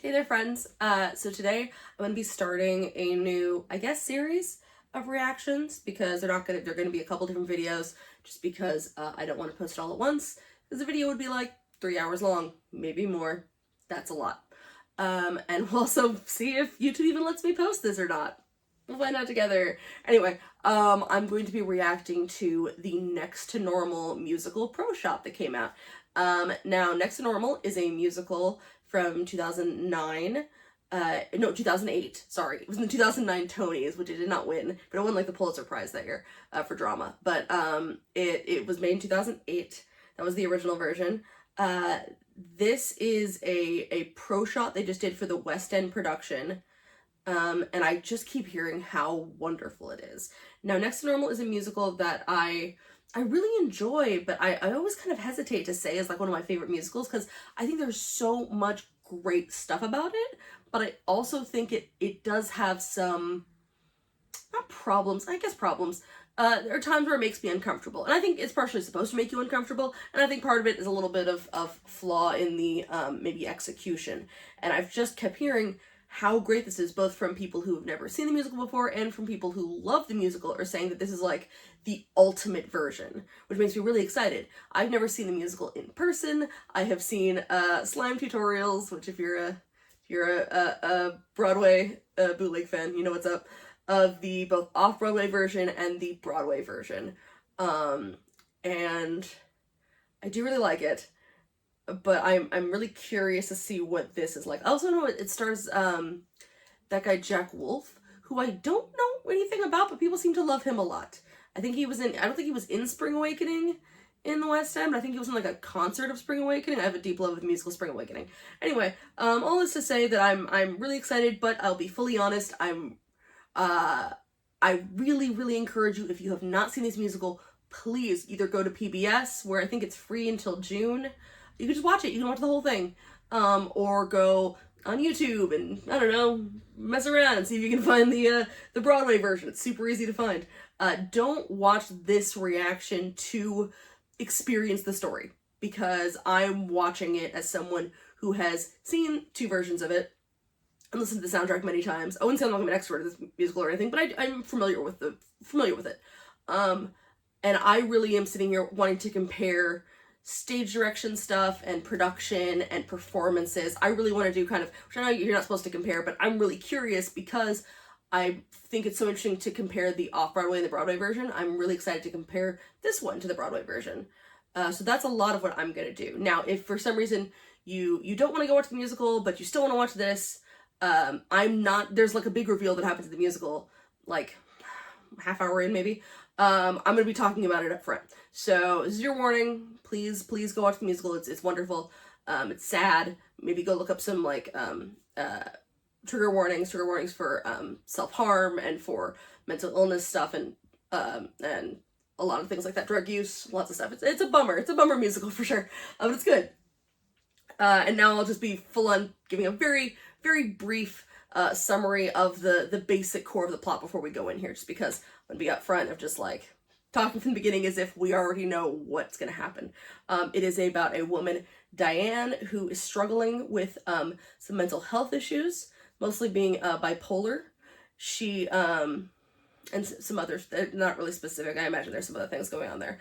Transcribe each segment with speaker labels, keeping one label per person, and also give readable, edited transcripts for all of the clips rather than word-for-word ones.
Speaker 1: Hey there, friends. So today I'm going to be starting a new, I guess, series of reactions because they're going to be a couple different videos just because I don't want to post it all at once because the video would be like 3 hours long, maybe more. That's a lot. And we'll also see if YouTube even lets me post this or not. We'll find out together. Anyway, I'm going to be reacting to the Next to Normal musical Proshot that came out. Now, Next to Normal is a musical from 2009. No, 2008. Sorry, it was in the 2009 Tonys, which it did not win, but it won like the Pulitzer Prize that year for drama. But it was made in 2008. That was the original version. This is a Proshot they just did for the West End production. And I just keep hearing how wonderful it is. Now, Next to Normal is a musical that I really enjoy, but I always kind of hesitate to say is like one of my favorite musicals because I think there's so much great stuff about it, but I also think it does have some, not problems, I guess problems. There are times where it makes me uncomfortable, and I think it's partially supposed to make you uncomfortable, and I think part of it is a little bit of flaw in the maybe execution. And I've just kept hearing how great this is, both from people who have never seen the musical before and from people who love the musical are saying that this is like the ultimate version, which makes me really excited. I've never seen the musical in person. I have seen slime tutorials, which if you're a Broadway bootleg fan, you know what's up, of the both off-Broadway version and the Broadway version. And I do really like it. But I'm really curious to see what this is like. I also know it stars that guy Jack Wolf, who I don't know anything about, but people seem to love him a lot. I think he was in, I don't think he was in Spring Awakening in the West End, but I think he was in like a concert of Spring Awakening. I have a deep love of the musical Spring Awakening. Anyway, all this to say that I'm really excited, but I'll be fully honest, I really encourage you, if you have not seen this musical, please either go to PBS, where I think it's free until June. You can just watch it. You can watch the whole thing. Or go on YouTube and, I don't know, mess around and see if you can find the Broadway version. It's super easy to find. Don't watch this reaction to experience the story, because I'm watching it as someone who has seen 2 versions of it and listened to the soundtrack many times. I wouldn't say I'm not an expert at this musical or anything, but I'm familiar with it. And I really am sitting here wanting to compare stage direction stuff and production and performances. I really want to do kind of, which I know you're not supposed to compare, but I'm really curious because I think it's so interesting to compare the off-Broadway and the Broadway version. I'm really excited to compare this one to the Broadway version. So that's a lot of what I'm going to do. Now, if for some reason you don't want to go watch the musical, but you still want to watch this, there's like a big reveal that happens in the musical, like half hour in maybe. I'm going to be talking about it up front. So this is your warning. Please go watch the musical. It's wonderful. It's sad. Maybe go look up some like trigger warnings for self-harm and for mental illness stuff and a lot of things like that, drug use, lots of stuff. It's a bummer. It's a bummer musical for sure, but it's good. And now I'll just be full on giving a very brief summary of the basic core of the plot before we go in here, just because I'm gonna be up front of just like talking from the beginning as if we already know what's gonna happen. It is about a woman, Diane, who is struggling with some mental health issues, mostly being bipolar. She and some others, they're not really specific. I imagine there's some other things going on there.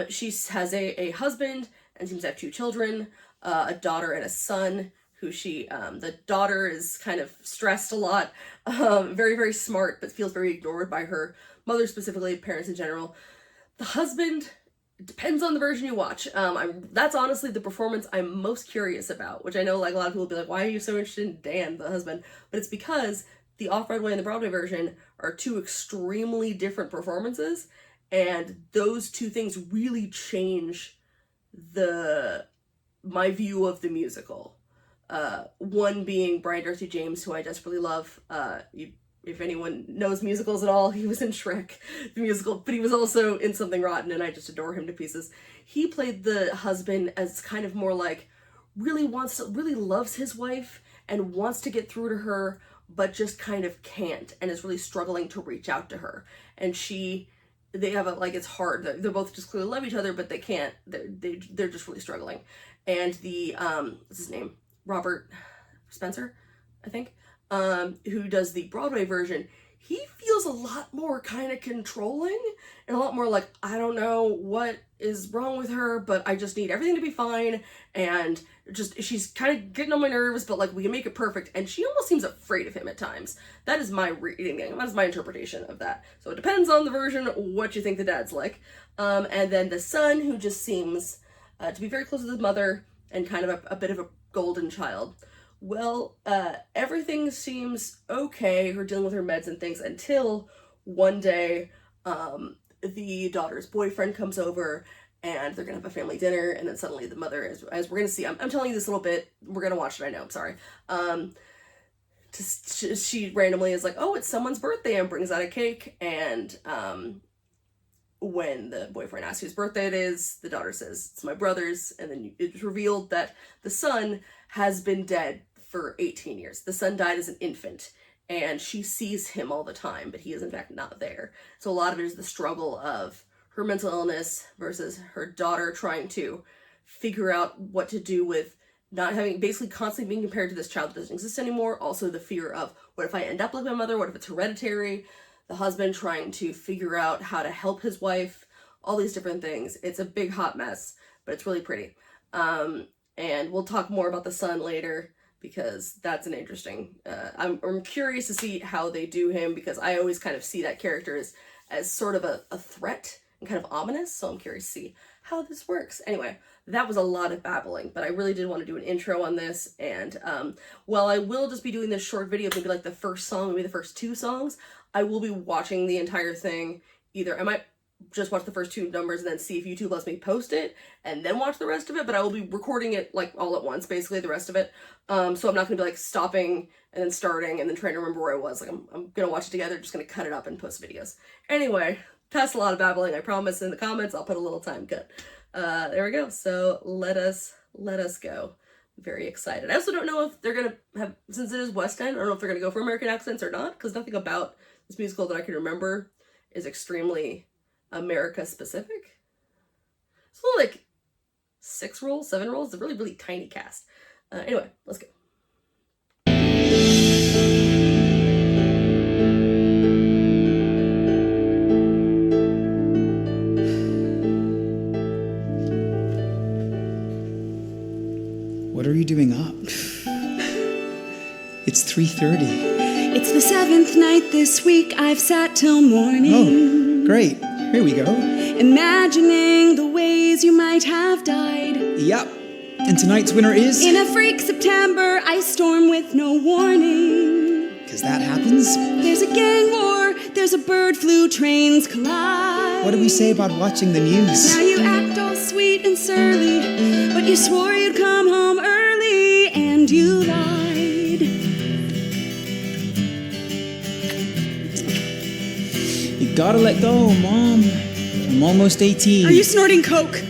Speaker 1: She has a husband and seems to have 2 children, a daughter and a son, who the daughter is kind of stressed a lot, very smart, but feels very ignored by her mother, specifically parents in general. The husband, it depends on the version you watch. That's honestly the performance I'm most curious about, which I know like a lot of people will be like, why are you so interested in Dan, the husband? But it's because the off-Broadway and the Broadway version are 2 extremely different performances, and those 2 things really change my view of the musical. One being Brian Darcy James, who I desperately love. If anyone knows musicals at all, he was in Shrek, the musical, but he was also in Something Rotten, and I just adore him to pieces. He played the husband as kind of more like really loves his wife and wants to get through to her, but just kind of can't, and is really struggling to reach out to her. And they have it's hard. They're both just clearly love each other, but they can't. They're just really struggling. And what's his name? Robert, Spencer, I think, who does the Broadway version, he feels a lot more kind of controlling and a lot more like, I don't know what is wrong with her, but I just need everything to be fine. And just, she's kind of getting on my nerves, but like, we can make it perfect. And she almost seems afraid of him at times. That is my reading. That is my interpretation of that. So it depends on the version, what you think the dad's like. And then the son, who just seems to be very close with his mother and kind of a bit of a golden child. Well, everything seems okay, her dealing with her meds and things, until one day, the daughter's boyfriend comes over and they're gonna have a family dinner, and then suddenly the mother, as we're gonna see, I'm telling you this little bit, we're gonna watch it, I know, I'm sorry. She randomly is like, oh, it's someone's birthday, and brings out a cake, and when the boyfriend asks whose birthday it is, the daughter says, it's my brother's, and then it's revealed that the son has been dead for 18 years. The son died as an infant, and she sees him all the time, but he is in fact not there. So a lot of it is the struggle of her mental illness versus her daughter trying to figure out what to do with not having, basically constantly being compared to this child that doesn't exist anymore. Also the fear of, what if I end up like my mother? What if it's hereditary? The husband trying to figure out how to help his wife, all these different things. It's a big hot mess, but it's really pretty. And we'll talk more about the son later, because that's an interesting, I'm curious to see how they do him, because I always kind of see that character as sort of a threat and kind of ominous, so I'm curious to see how this works. Anyway, that was a lot of babbling, but I really did want to do an intro on this, and while I will just be doing this short video, maybe like the first song, maybe the first 2 songs, I will be watching the entire thing. Either I might just watch the first 2 numbers and then see if YouTube lets me post it and then watch the rest of it, but I will be recording it like all at once, basically the rest of it. So I'm not gonna be like stopping and then starting and then trying to remember where I was. Like I'm gonna watch it together, just gonna cut it up and post videos. Anyway, that's a lot of babbling, I promise. In the comments I'll put a little time cut. There we go. So let us go. I'm very excited. I also don't know if they're gonna have, since it is West End, I don't know if they're gonna go for American accents or not, because nothing about this musical that I can remember is extremely America specific. It's only like 6 roles, 7 roles. It's a really, really tiny cast. Anyway, let's go.
Speaker 2: What are you doing up? It's 3:30.
Speaker 3: It's the 7th night this week. I've sat till morning.
Speaker 2: Oh, great. Here we go.
Speaker 3: Imagining the ways you might have died.
Speaker 2: Yep. And tonight's winner is...
Speaker 3: In a freak September ice storm with no warning.
Speaker 2: Because that happens.
Speaker 3: There's a gang war. There's a bird flu. Trains collide.
Speaker 2: What do we say about watching the news?
Speaker 3: Now you act all sweet and surly, but you swore you'd come home early, and you lied.
Speaker 2: You gotta let go, Mom. I'm almost 18.
Speaker 3: Are you snorting coke?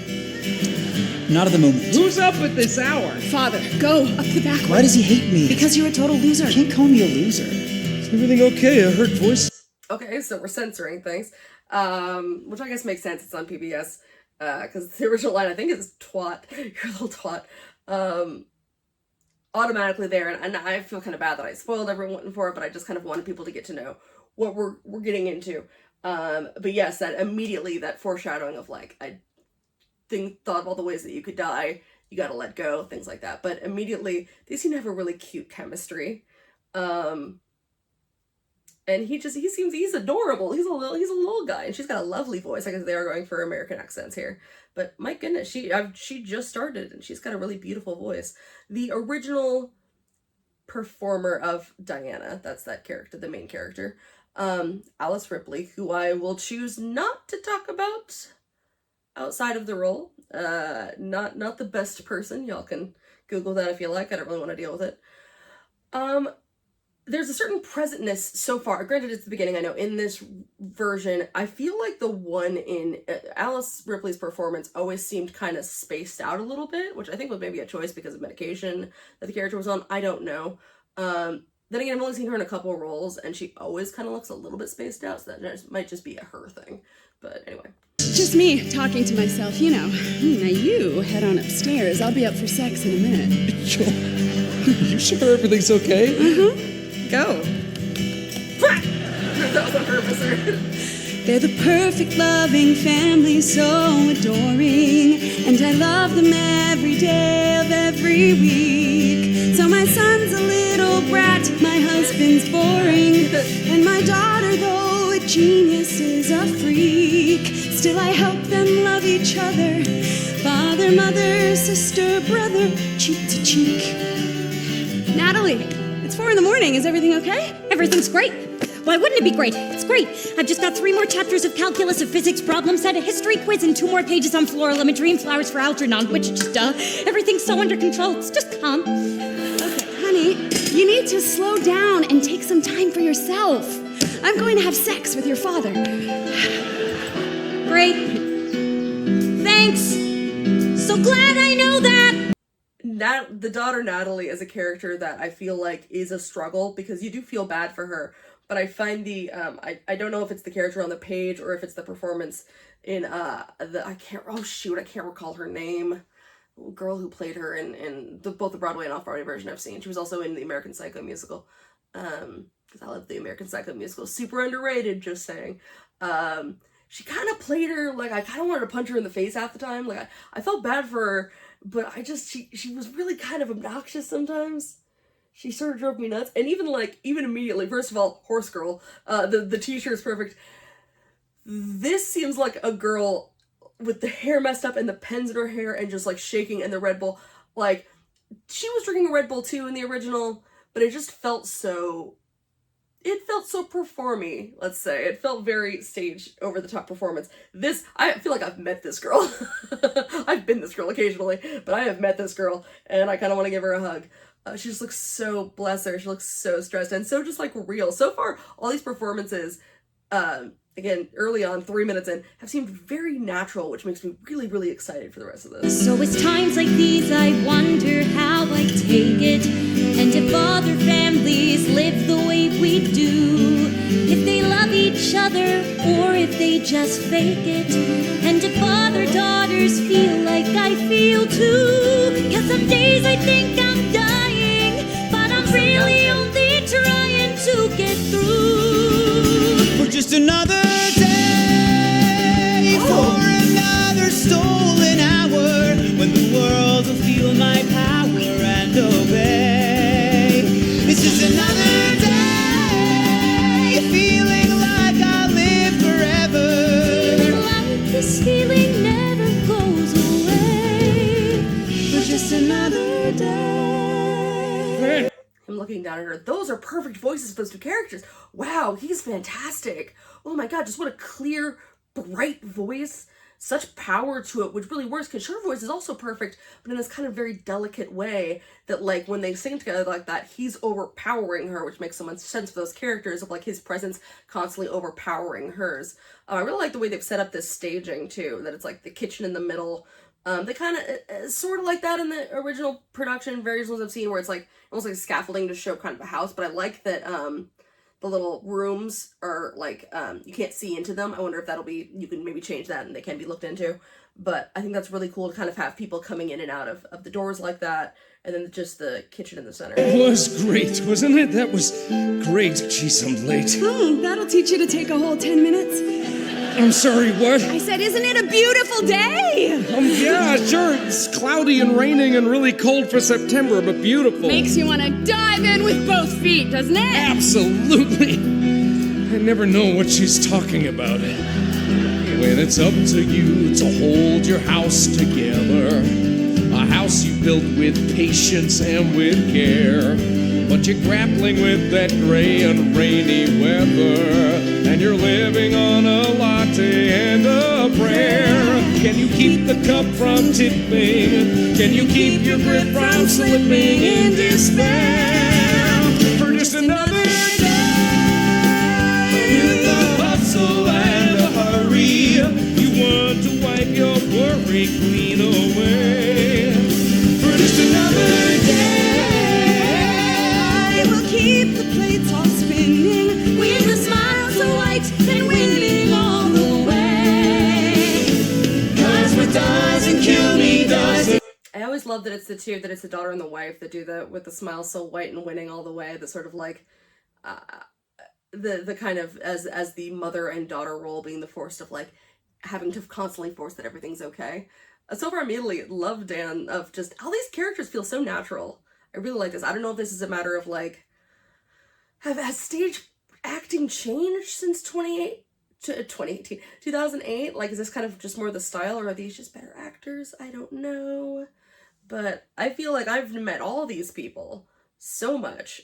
Speaker 2: Not at the moment.
Speaker 4: Who's up at this hour?
Speaker 3: Father, go up the back way.
Speaker 2: Why does he hate me?
Speaker 3: Because you're a total loser.
Speaker 2: You can't call me a loser.
Speaker 4: Is everything okay? I heard voices.
Speaker 1: Okay, so we're censoring things, which I guess makes sense. It's on PBS, because the original line, I think, is twat. You're a little twat. Automatically there, and I feel kind of bad that I spoiled everyone for it, but I just kind of wanted people to get to know what we're getting into. But yes, that immediately, that foreshadowing of like, I thought of all the ways that you could die, you gotta let go, things like that. But immediately, they seem to have a really cute chemistry. And he's adorable. He's a little guy, and she's got a lovely voice. I guess they are going for American accents here. But my goodness, she just started, and she's got a really beautiful voice. The original performer of Diana, that's that character, the main character, Alice Ripley, who I will choose not to talk about outside of the role. Not the best person. Y'all can Google that if you like. I don't really want to deal with it. There's a certain presentness so far. Granted, it's the beginning, I know. In this version, I feel like the one in Alice Ripley's performance always seemed kind of spaced out a little bit, which I think was maybe a choice because of medication that the character was on. I don't know. Then again, I've only seen her in a couple of roles, and she always kind of looks a little bit spaced out, so that might just be a her thing. But anyway.
Speaker 3: Just me talking to myself, you know. Now you head on upstairs. I'll be up for sex in a minute.
Speaker 4: You sure everything's okay?
Speaker 3: Go.
Speaker 1: That was on purpose, right?
Speaker 3: They're the perfect loving family, so adoring. And I love them every day of every week. So my son's a little brat, my husband's boring. And my daughter, though a genius, is a freak. Still I help them love each other. Father, mother, sister, brother, cheek to cheek. Natalie, it's 4 a.m. Is everything okay?
Speaker 5: Everything's great. Why wouldn't it be great? It's great. I've just got 3 more chapters of calculus, a physics problem set, a history quiz, and 2 more pages on floral imagery and flowers for Algernon, which just, everything's so under control. It's just calm.
Speaker 3: Okay, honey, you need to slow down and take some time for yourself. I'm going to have sex with your father.
Speaker 5: Great. Thanks. So glad I know that.
Speaker 1: The daughter Natalie is a character that I feel like is a struggle because you do feel bad for her. But I find the I don't know if it's the character on the page or if it's the performance in I can't recall her name. The girl who played her in both the Broadway and off-Broadway version I've seen. She was also in the American Psycho musical. Because I love the American Psycho musical. Super underrated, just saying. She kind of played her like I kind of wanted to punch her in the face half the time. Like I felt bad for her, but she was really kind of obnoxious sometimes. She sort of drove me nuts. And even immediately, first of all, Horse Girl, the t-shirt's perfect. This seems like a girl with the hair messed up and the pens in her hair and just like shaking and the Red Bull. Like, she was drinking a Red Bull too in the original, but it just felt so performy, let's say. It felt very stage over the top performance. I feel like I've met this girl. I've been this girl occasionally, but I have met this girl and I kind of want to give her a hug. She just looks so, bless her, she looks so stressed and so just like real. So far, all these performances, again, early on, 3 minutes in, have seemed very natural, which makes me really, really excited for the rest of this.
Speaker 5: So it's times like these I wonder how I take it, and if other families live the way we do, if they love each other or if they just fake it, and if other daughters feel like I feel too. 'Cause some days I think I'm dying, but I'm really only trying to get through.
Speaker 2: For just another day, for another stolen hour, when the world will feel my power and obey. It's just another day, feeling like I'll live forever.
Speaker 5: Feeling like this feeling never goes away.
Speaker 3: For just another day.
Speaker 1: Him looking down at her. Those are perfect voices for those two characters. Wow, he's fantastic. Oh my god, just what a clear, bright voice. Such power to it, which really works because her voice is also perfect, but in this kind of very delicate way that, like, when they sing together like that, he's overpowering her, which makes so much sense for those characters of, like, his presence constantly overpowering hers. I really like the way they've set up this staging, too, that it's, like, the kitchen in the middle. They kind of, sort of like that in the original production, various ones I've seen, where it's, like, almost like scaffolding to show kind of a house, but I like that, the little rooms are like, you can't see into them. I wonder if you can maybe change that and they can be looked into. But I think that's really cool to kind of have people coming in and out of the doors like that. And then just the kitchen in the center.
Speaker 4: It was great, wasn't it? That was great. Jeez, I'm late.
Speaker 3: That'll teach you to take a whole 10 minutes.
Speaker 4: I'm sorry, what?
Speaker 3: I said, isn't it a beautiful day?
Speaker 4: Yeah, sure. It's cloudy and raining and really cold for September, but beautiful.
Speaker 3: Makes you want to dive in with both feet, doesn't it?
Speaker 4: Absolutely. I never know what she's talking about. When it's up to you to hold your house together, a house you built with patience and with care, but you're grappling with that gray and rainy weather, and you're living on a latte and a prayer. Can you keep the cup from tipping? Can you keep your grip from slipping in despair? For just another day, with a hustle and a hurry, you want to wipe your worry clean away. For just another day,
Speaker 3: we'll keep the plates all spinning, with a smile so white and winning all the way. 'Cause what doesn't kill me doesn't.
Speaker 1: I always love love that it's the daughter and the wife that do the with the smile so white and winning all the way. The sort of like the kind of as the mother and daughter role being the force of like having to constantly force that everything's okay. So far, I immediately love Dan of just all these characters feel so natural. I really like this. I don't know if this is a matter of like has stage acting changed since 2008? Like, is this kind of just more the style, or are these just better actors? I don't know. But I feel like I've met all these people so much.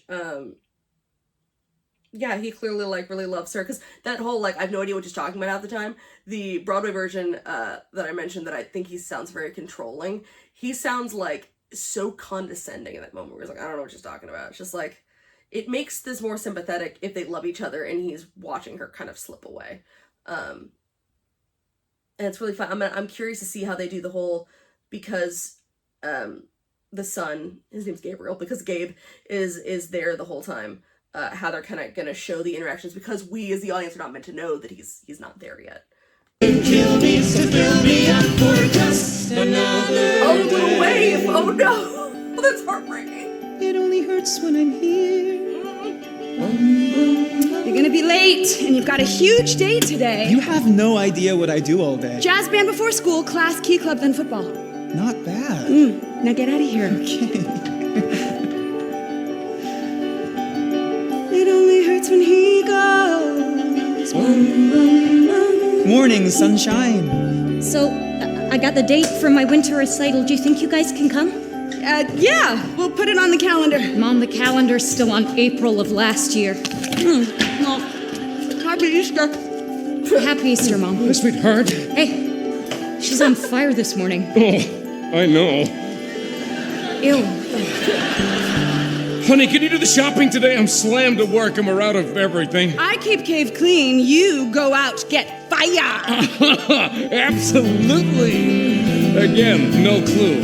Speaker 1: Yeah, he clearly, like, really loves her. Because that whole, like, I have no idea what he's talking about at the time. The Broadway version that I mentioned that I think he sounds very controlling. He sounds, like, so condescending in that moment where he's like, I don't know what she's talking about. It's just, like, it makes this more sympathetic if they love each other and he's watching her kind of slip away. And it's really fun. I'm curious to see how they do the whole, because the son, his name's Gabriel, because Gabe is there the whole time. How they're kind of gonna show the interactions, because we as the audience are not meant to know that he's not there yet.
Speaker 2: Kill me to fill me up for just another
Speaker 1: Oh, the wave! Oh no! Oh, that's heartbreaking.
Speaker 2: It only hurts when I'm here.
Speaker 3: You're gonna be late, and you've got a huge day today.
Speaker 2: You have no idea what I do all day.
Speaker 3: Jazz band before school, class, key club, then football.
Speaker 2: Not bad.
Speaker 3: Now get out of here. It only hurts when he goes.
Speaker 2: Morning, sunshine.
Speaker 5: So, I got the date for my winter recital. Do you think you guys can come?
Speaker 3: Yeah, we'll put it on the calendar.
Speaker 5: Mom, the calendar's still on April of last year.
Speaker 3: No. Happy Easter.
Speaker 5: Happy Easter, Mom.
Speaker 4: Oh, sweetheart.
Speaker 5: Hey, she's on fire this morning.
Speaker 4: Oh, I know.
Speaker 5: Ew.
Speaker 4: Honey, can you do the shopping today? I'm slammed to work and we're out of everything.
Speaker 3: I keep cave clean. You go out, get fire.
Speaker 4: Absolutely. Again, no clue.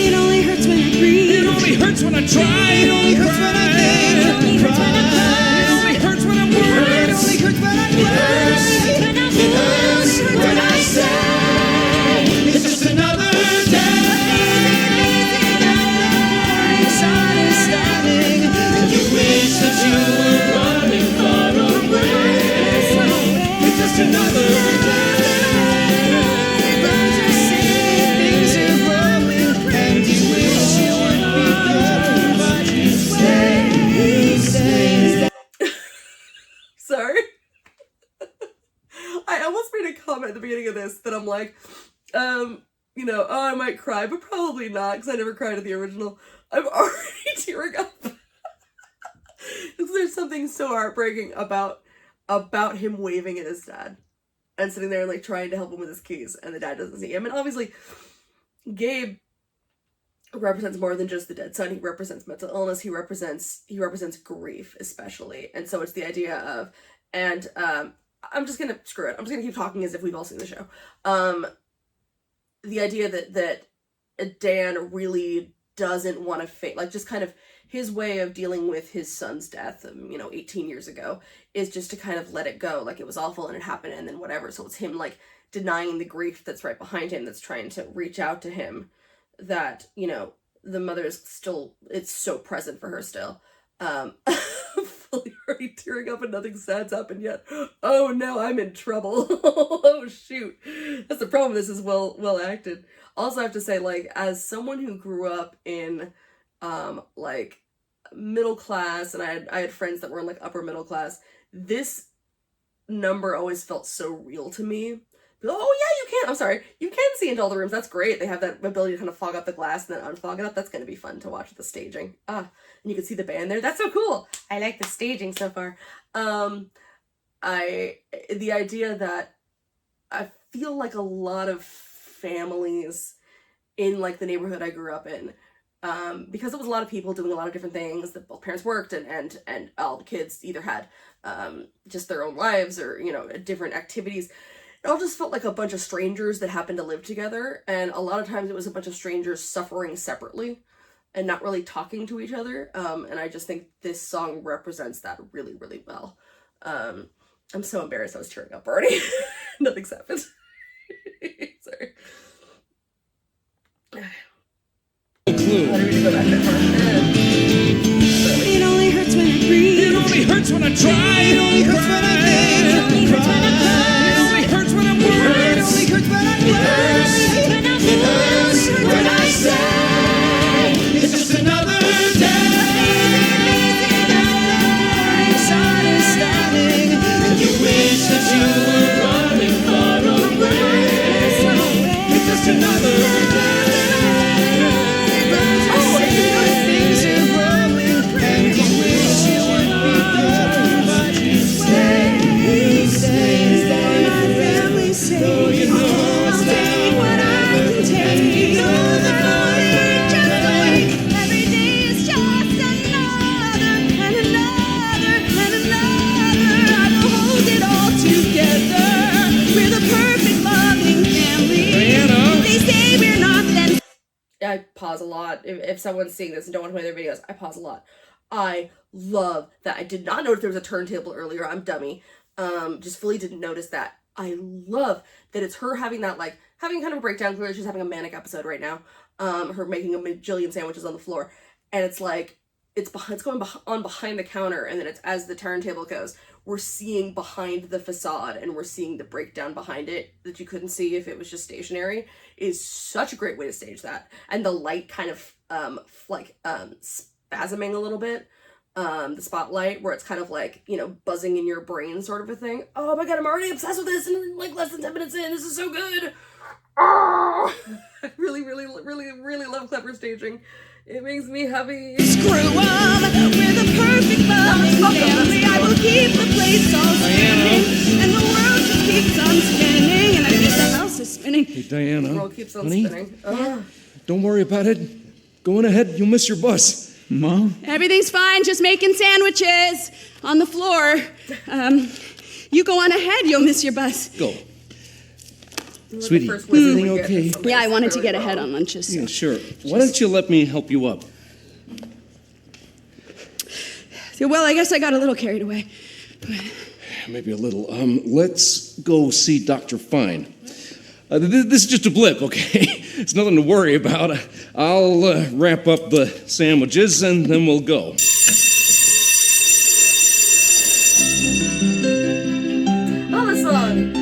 Speaker 3: It only hurts when I breathe.
Speaker 4: It only hurts when I try. It only hurts when I think.
Speaker 5: It only hurts when I cry.
Speaker 4: It only hurts when I work.
Speaker 2: It only hurts when I
Speaker 5: hurts when I
Speaker 2: It hurts when I say it's just another day. Misunderstanding, and you wish that you were running far away. It's just another day. Things are growing, and you wish you would be good, but you stay.
Speaker 1: Sorry. I almost made a comment at the beginning of this that I'm like, you know, oh, I might cry, but probably not, because I never cried at the original. I'm already tearing up. Because there's something so heartbreaking about him waving at his dad and sitting there and like trying to help him with his keys, and the dad doesn't see him. And obviously, Gabe represents more than just the dead son. He represents mental illness. He represents grief, especially. And so it's the idea of, and I'm just gonna screw it. I'm just gonna keep talking as if we've all seen the show. The idea that Dan really doesn't want to face, like, just kind of his way of dealing with his son's death, 18 years ago, is just to kind of let it go. Like, it was awful and it happened and then whatever. So it's him, like, denying the grief that's right behind him, that's trying to reach out to him, that, the mother is still, it's so present for her still. I'm fully already tearing up and nothing sad's happened yet. Oh no, I'm in trouble. Oh shoot. That's the problem. This is well acted. Also, I have to say, like, as someone who grew up in like middle class, and I had friends that were in like upper middle class, this number always felt so real to me. Oh yeah, you can. I'm sorry. You can see into all the rooms. That's great. They have that ability to kind of fog up the glass and then unfog it up. That's going to be fun to watch the staging. And you can see the band there. That's so cool. I like the staging so far. The idea that I feel like a lot of families in like the neighborhood I grew up in, because there was a lot of people doing a lot of different things, that both parents worked and all the kids either had just their own lives or, different activities. It all just felt like a bunch of strangers that happened to live together, and a lot of times it was a bunch of strangers suffering separately and not really talking to each other, and I just think this song represents that really, really well. I'm so embarrassed I was tearing up already. Nothing's happened. Sorry.
Speaker 4: Clue.
Speaker 1: I need to go back that far.
Speaker 3: It only hurts when I breathe.
Speaker 4: It only hurts when I try.
Speaker 2: It only hurts when I think.
Speaker 3: It only hurts when I cry.
Speaker 4: It only hurts when I'm
Speaker 2: It
Speaker 4: worried.
Speaker 2: only hurts when I curse. It hurts when I say it's just another day. Misunderstanding, and you wish that you were running far away. It's just another day. Things are growing, and you wish you would be there, but you stay so you know it's
Speaker 3: Take what I can take. Know that I'm just awake. Every day is just another and another and another. I will hold it all together. We're the perfect loving family.
Speaker 4: Diana.
Speaker 3: They say we're not, then
Speaker 1: I pause a lot. If someone's seeing this and don't want to play their videos, I pause a lot. I love that. I did not notice there was a turntable earlier. I'm dummy. Just fully didn't notice that. I love that it's her having that, like, having kind of a breakdown. Clearly she's having a manic episode right now. Her making a bajillion sandwiches on the floor. And it's like, it's going on behind the counter, and then it's as the turntable goes, we're seeing behind the facade, and we're seeing the breakdown behind it that you couldn't see if it was just stationary. Is such a great way to stage that. And the light kind of spasming a little bit, the spotlight, where it's kind of like, you know, buzzing in your brain sort of a thing. Oh my god, I'm already obsessed with this, and like less than 10 minutes in, this is so good. Oh, I really love clever staging. It makes me happy.
Speaker 3: screw 'em. We're the perfect loving family. I will keep the place all spinning, and the world just keeps on spinning, and I think the house is spinning.
Speaker 4: Hey, Diana.
Speaker 1: The world keeps on
Speaker 4: honey,
Speaker 1: spinning. Ugh.
Speaker 4: don't worry about it. Go on ahead. You'll miss your bus.
Speaker 2: Mom?
Speaker 3: Everything's fine, just making sandwiches on the floor. You go on ahead, you'll miss your bus.
Speaker 4: Go.
Speaker 1: The
Speaker 4: Sweetie,
Speaker 1: first wizard
Speaker 4: everything
Speaker 1: we get
Speaker 4: okay?
Speaker 1: is something
Speaker 3: Yeah, I wanted
Speaker 1: that's
Speaker 3: to get
Speaker 1: really
Speaker 3: ahead
Speaker 1: wrong.
Speaker 3: on lunches.
Speaker 4: Yeah, sure. Why don't you let me help you up?
Speaker 3: Well, I guess I got a little carried away.
Speaker 4: Maybe a little. Let's go see Dr. Fine. This is just a blip, okay? It's nothing to worry about. I'll wrap up the sandwiches and then we'll go.
Speaker 1: Oh, the song!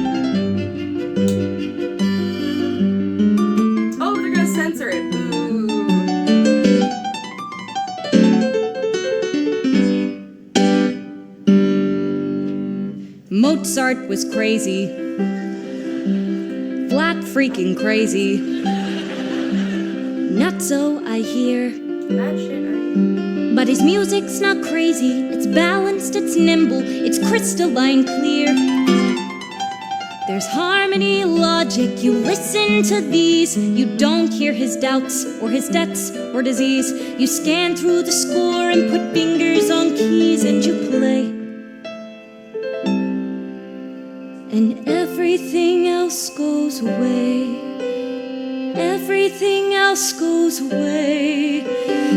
Speaker 1: Oh, they're gonna censor it. Ooh.
Speaker 5: Mozart was crazy. Flat freaking crazy. Not so, I hear.
Speaker 1: That shit,
Speaker 5: But his music's not crazy. It's balanced, it's nimble, it's crystalline clear. There's harmony, logic, you listen to these. You don't hear his doubts, or his debts, or disease. You scan through the score and put fingers on keys and you play. And everything else goes away. Everything else goes away.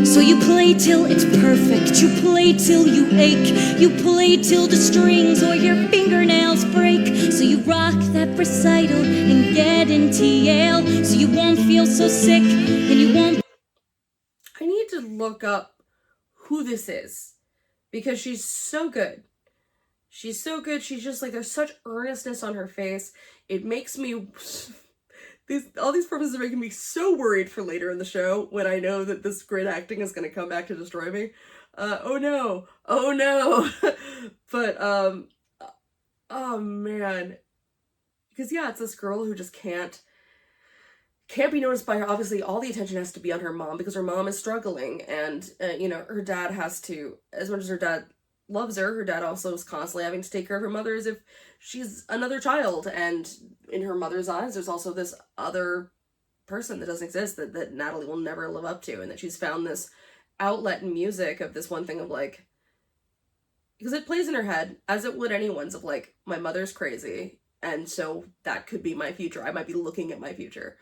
Speaker 5: So you play till it's perfect. You play till you ache. You play till the strings or your fingernails break. So you rock that recital and get into Yale. So you won't feel so sick and you won't.
Speaker 1: I need to look up who this is, because she's so good. She's so good. She's just like, there's such earnestness on her face. It makes me, all these performances are making me so worried for later in the show when I know that this great acting is going to come back to destroy me. Oh no. But, oh man. Because yeah, it's this girl who just can't be noticed by her. Obviously, all the attention has to be on her mom because her mom is struggling, and you know, her dad has to, as much as her dad loves her dad also is constantly having to take care of her mother as if she's another child, and in her mother's eyes there's also this other person that doesn't exist that Natalie will never live up to, and that she's found this outlet in music of this one thing of like, because it plays in her head as it would anyone's, of like, my mother's crazy and so that could be my future. I might be looking at my future,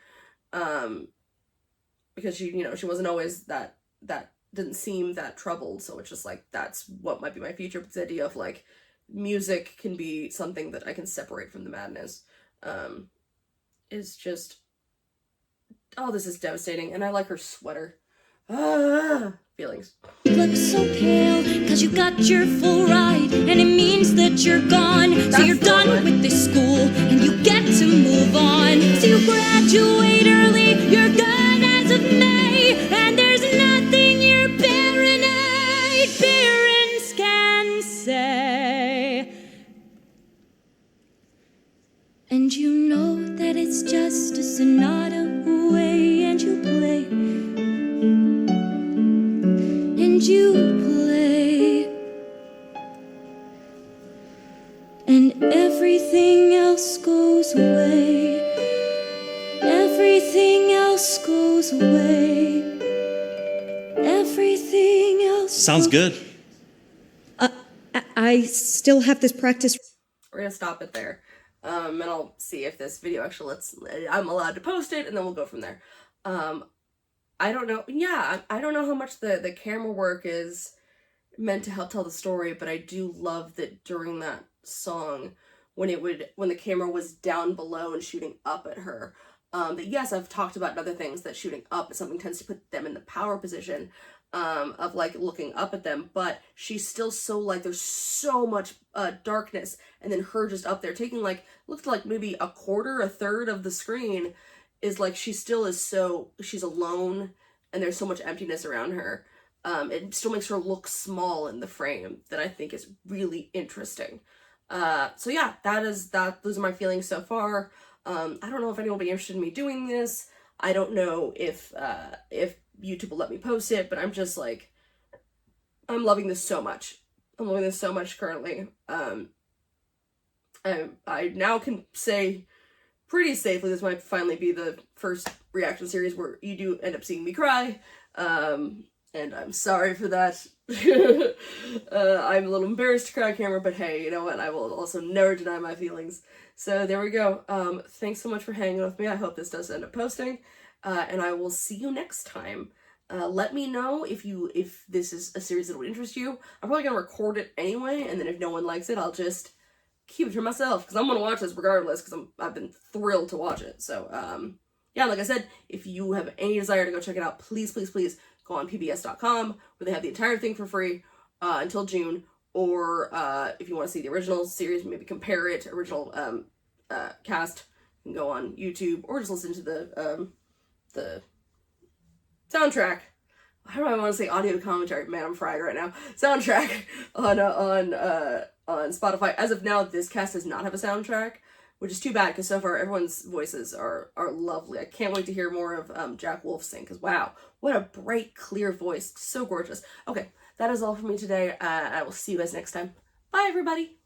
Speaker 1: because she, you know, she wasn't always that didn't seem that troubled, so it's just like, that's what might be my future. But this idea of like, music can be something that I can separate from the madness, is just oh, this is devastating. And I like her sweater. Feelings.
Speaker 5: Look so pale, cause you got your full ride, and it means that you're gone. So you're done with this school, and you get to move on. So you graduate early, you're gone as of May, and there's nothing your parents can say. And you know that it's just a sonata away, and you play. And you play, and everything else goes away. Everything else goes away. Everything else.
Speaker 2: Sounds good.
Speaker 3: I still have this practice.
Speaker 1: We're gonna stop it there. And I'll see if this video actually I'm allowed to post it, and then we'll go from there. I don't know. Yeah, I don't know how much the camera work is meant to help tell the story, but I do love that during that song, when the camera was down below and shooting up at her, that yes, I've talked about in other things that shooting up is something tends to put them in the power position, of like looking up at them, but she's still so like, there's so much darkness, and then her just up there taking like, looked like maybe a third of the screen, is like she still is so, she's alone and there's so much emptiness around her. It still makes her look small in the frame, that I think is really interesting. So yeah, those are my feelings so far. I don't know if anyone will be interested in me doing this. I don't know if YouTube will let me post it, but I'm just like, I'm loving this so much. I'm loving this so much currently. I now can say pretty safely this might finally be the first reaction series where you do end up seeing me cry, and I'm sorry for that. I'm a little embarrassed to cry on camera, but hey, you know what, I will also never deny my feelings. So there we go. Thanks so much for hanging with me. I hope this does end up posting, and I will see you next time. Let me know if this is a series that would interest you. I'm probably gonna record it anyway, and then if no one likes it, I'll just keep it for myself, because I'm gonna watch this regardless, because I've been thrilled to watch it. So yeah, like I said, if you have any desire to go check it out, please go on pbs.com, where they have the entire thing for free until June. Or if you want to see the original series, maybe compare it, original cast, you can go on YouTube, or just listen to the soundtrack. How do I want to say audio commentary? Man, I'm fried right now. Soundtrack on Spotify. As of now, this cast does not have a soundtrack, which is too bad, because so far everyone's voices are lovely. I can't wait to hear more of Jack Wolf sing, because wow, what a bright, clear voice. So gorgeous. Okay, that is all for me today. I will see you guys next time. Bye, everybody.